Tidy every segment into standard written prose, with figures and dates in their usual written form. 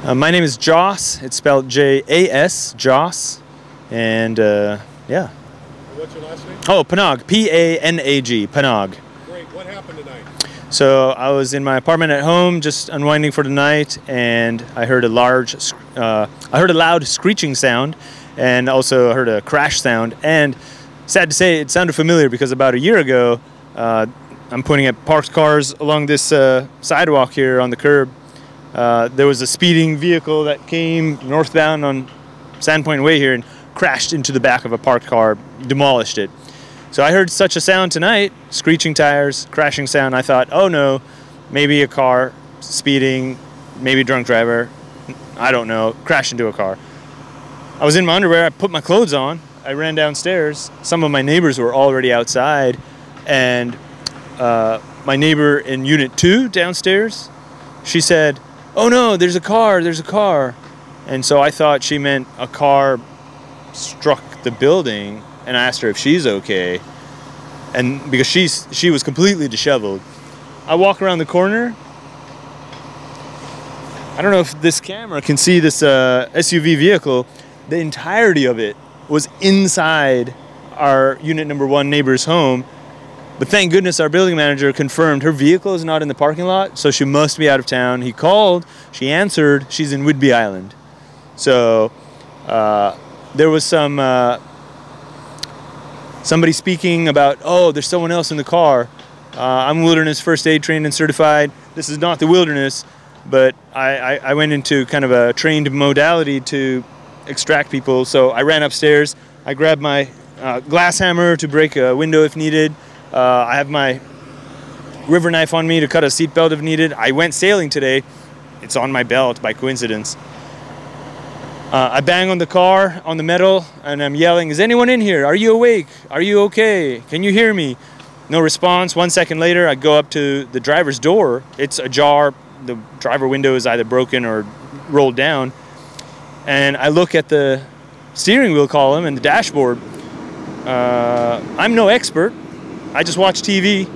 My name is Joss. It's spelled J-A-S, Joss. And yeah. What's your last name? Oh, Panag. P-A-N-A-G. Panag. Great. What happened tonight? So I was in my apartment at home, just unwinding for the night, and I heard a loud screeching sound, and also heard a crash sound. And sad to say, it sounded familiar because about a year ago, I'm pointing at parked cars along this sidewalk here on the curb. There was a speeding vehicle that came northbound on Sandpoint Way here and crashed into the back of a parked car, demolished it. So I heard such a sound tonight, screeching tires, crashing sound. I thought, oh no, maybe a car speeding, maybe a drunk driver, I don't know, crashed into a car. I was in my underwear, I put my clothes on, I ran downstairs. Some of my neighbors were already outside, and my neighbor in Unit 2 downstairs, she said, oh no, there's a car. And so I thought she meant a car struck the building, and I asked her if she's okay, and because she was completely disheveled. I walk around the corner. I don't know if this camera can see this SUV vehicle. The entirety of it was inside our Unit number 1 neighbor's home, but thank goodness our building manager confirmed her vehicle is not in the parking lot, so she must be out of town. He called, she answered, she's in Whidbey Island. So there was somebody speaking about, oh, there's someone else in the car. I'm wilderness first aid trained and certified. This is not the wilderness, but I went into kind of a trained modality to extract people. So I ran upstairs. I grabbed my glass hammer to break a window if needed. I have my river knife on me to cut a seatbelt if needed. I went sailing today. It's on my belt by coincidence. I bang on the car, on the metal, and I'm yelling, is anyone in here? Are you awake? Are you okay? Can you hear me? No response. 1 second later, I go up to the driver's door. It's ajar. The driver window is either broken or rolled down. And I look at the steering wheel column and the dashboard. I'm no expert. I just watch TV,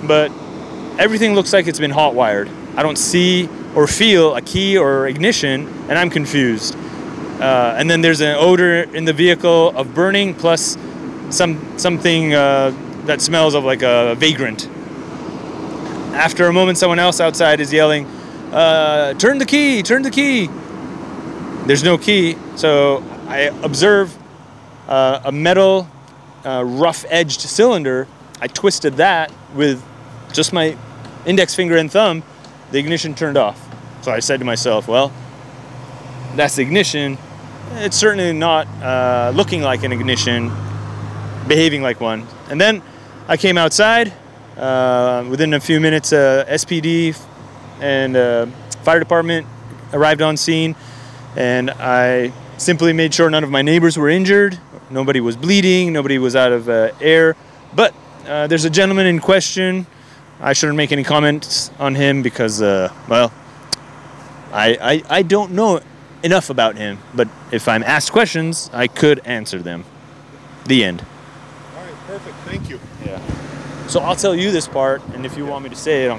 but everything looks like it's been hot wired. I don't see or feel a key or ignition, and I'm confused. And then there's an odor in the vehicle of burning, plus something that smells of like a vagrant. After a moment, someone else outside is yelling, turn the key, turn the key. There's no key, so I observe a metal rough-edged cylinder. I twisted that with just my index finger and thumb. The ignition turned off. So I said to myself, well, that's the ignition. It's certainly not looking like an ignition, behaving like one. And then I came outside. Within a few minutes, SPD and fire department arrived on scene, and I simply made sure none of my neighbors were injured. Nobody was bleeding. Nobody was out of air. But there's a gentleman in question. I shouldn't make any comments on him because, well, I don't know enough about him, but if I'm asked questions, I could answer them. The end. All right, perfect. Thank you. Yeah. So I'll tell you this part, and if you want me to say it, I'll